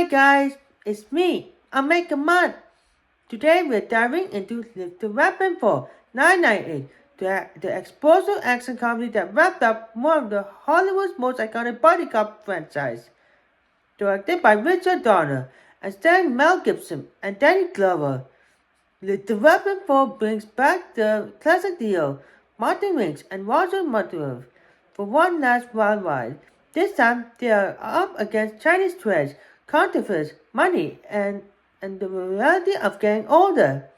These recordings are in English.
guys, it's me, Omega Mud. Today we're diving into the Weapon for 998, the explosive action comedy that wrapped up one of the Hollywood's most iconic body cop franchise. Directed by Richard Donner and starring Mel Gibson and Danny Glover, The Weapon 4 brings back the classic duo, Martin Riggs and Roger Montreal, for one last wild ride. This time they are up against Chinese threats, counterfeits, money, and the reality of getting older.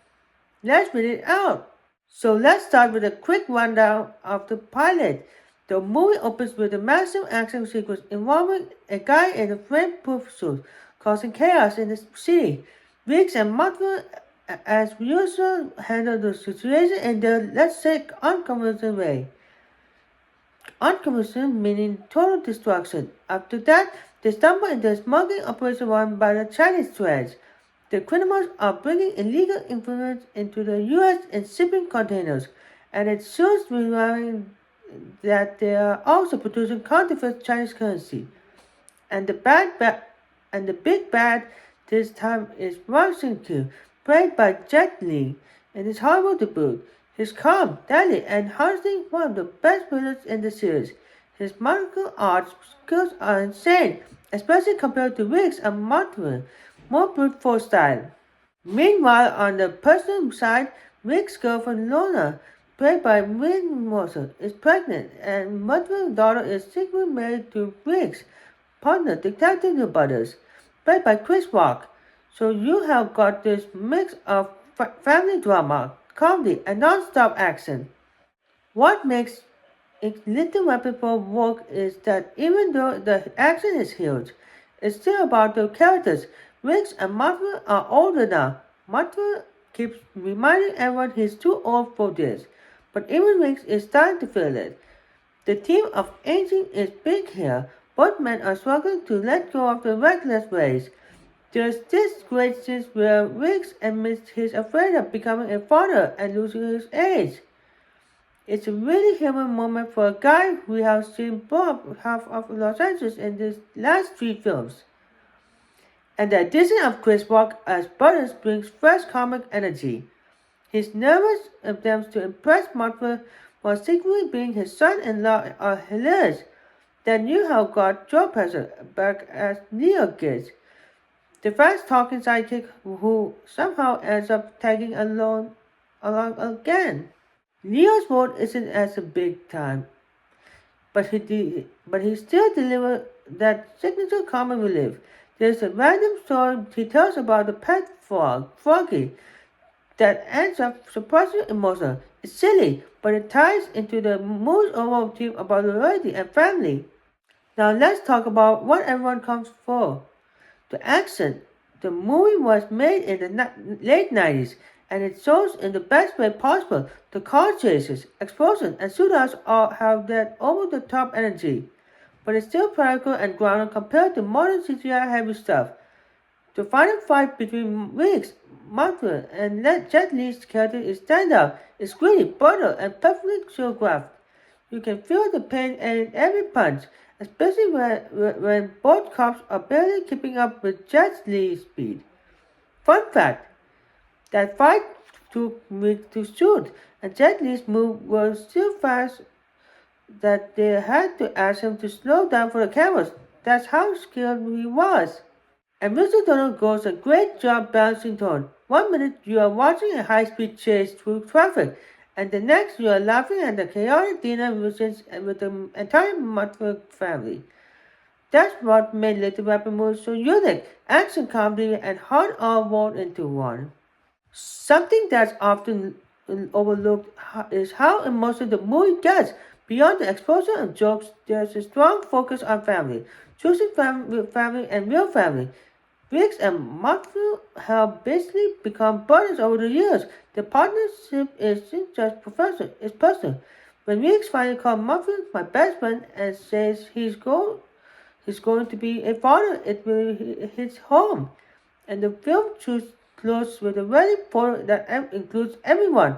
Let's read it out. So let's start with a quick rundown of the pilot. The movie opens with a massive action sequence involving a guy in a flame-proof suit, causing chaos in the city. Riggs and Montreal, as usual, handle the situation in their, let's say, unconventional way. Unconventional meaning total destruction. After that, they stumble into a smuggling operation run by the Chinese threats. The criminals are bringing illegal influence into the U.S. in shipping containers, and it soon revealing that they are also producing counterfeit Chinese currency. And the big bad this time is Washington, played by Jet Li, in his Hollywood debut. He's calm, deadly, and honestly one of the best villains in the series. His martial arts skills are insane, especially compared to Riggs and Montreal, more brute force style. Meanwhile, on the personal side, Rick's girlfriend Lona, played by Wynn Moser, is pregnant, and Montreal's daughter is secretly married to Rick's partner, Detective Brothers, played by Chris Rock. So you have got this mix of family drama, comedy, and non-stop action. What makes Little Weapon for work is that even though the action is huge, it's still about the characters. Riggs and Montreal are older now. Montreal keeps reminding everyone he's too old for this, but even Riggs is starting to feel it. The theme of aging is big here. Both men are struggling to let go of the reckless ways. There's this great scene where Riggs admits he's afraid of becoming a father and losing his age. It's a really human moment for a guy who has seen Bob half of Los Angeles in these last three films. And the addition of Chris Rock as Butters brings fresh comic energy. His nervous attempts to impress Montreal while secretly being his son-in-law are hilarious. Then you have got Joe Pesci back as Leo Gates, the fast-talking sidekick who somehow ends up tagging along again. Leo's role isn't as a big time, but he still delivers that signature comic relief. There's a random story he tells about the pet frog, Froggy, that ends up surprisingly emotional. It's silly, but it ties into the mood overall theme about loyalty and family. Now let's talk about what everyone comes for. The action. The movie was made in the late 90s, and it shows in the best way possible. The car chases, explosions, and shootouts all have that over-the-top energy, but it's still practical and grounded compared to modern CGI-heavy stuff. The final fight between Riggs, Montreal, and Jet Li's character is standout. It's gritty, brutal, and perfectly choreographed. You can feel the pain in every punch, especially when both cops are barely keeping up with Jet Li's speed. Fun fact, that fight took weeks to shoot, and Jet Li's move was so fast that they had to ask him to slow down for the cameras. That's how skilled he was. And Mr. Donald does a great job balancing tone. One minute you are watching a high-speed chase through traffic, and the next you are laughing at the chaotic dinner with the entire Montreal family. That's what made Little Weapon movie so unique. Action, comedy, and heart all rolled into one. Something that's often overlooked is how emotional the movie gets. Beyond the explosion of jokes, there's a strong focus on family, choosing family and real family. Riggs and Montreal have basically become partners over the years. The partnership isn't just professional, it's personal. When Riggs finally calls Montreal my best friend and says he's going to be a father, it really hits home. And the film closes with a very photo that includes everyone.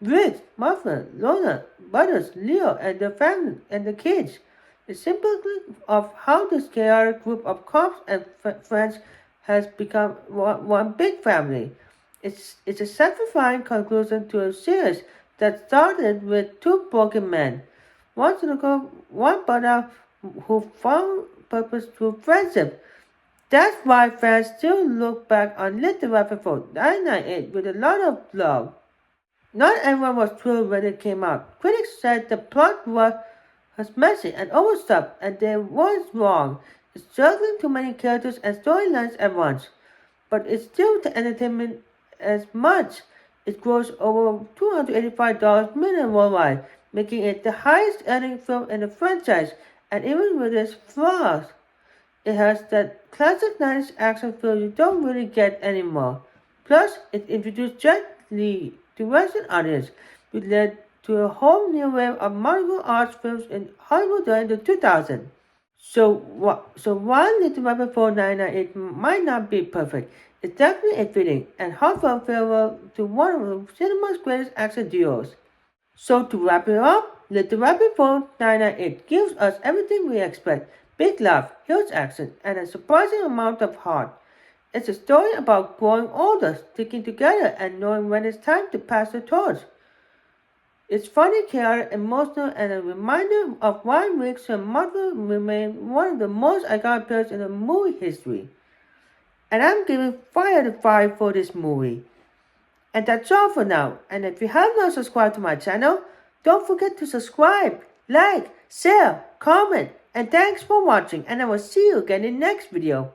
Riggs, Montreal, Lona, Butters, Leo, and the family and the kids. It's symbolic of how this chaotic group of cops and friends has become one big family. It's a satisfying conclusion to a series that started with two broken men, one cynical, one burnout, who found purpose through friendship. That's why fans still look back on Little Rapid for 998 with a lot of love. Not everyone was thrilled when it came out. Critics said the plot was messy and overstuffed, and they was wrong. It's juggling too many characters and storylines at once. But it's still the entertainment as much. It grossed over $285 million worldwide, making it the highest earning film in the franchise, and even with its flaws, it has that classic 90s action feel you don't really get anymore. Plus, it introduced Jet Li to Western audience, which led to a whole new wave of martial arts films in Hollywood during the 2000s. So while Little Weapon 4998 might not be perfect, it's definitely a fitting and heartfelt farewell to one of cinema's greatest action duos. So to wrap it up, Little Weapon 4998 gives us everything we expect: big laugh, huge action, and a surprising amount of heart. It's a story about growing older, sticking together, and knowing when it's time to pass the torch. It's funny, chaotic, emotional, and a reminder of why Rick and Marvel remain one of the most iconic players in the movie history. And I'm giving 5 out of 5 for this movie. And that's all for now. And if you have not subscribed to my channel, don't forget to subscribe, like, share, comment, and thanks for watching. And I will see you again in the next video.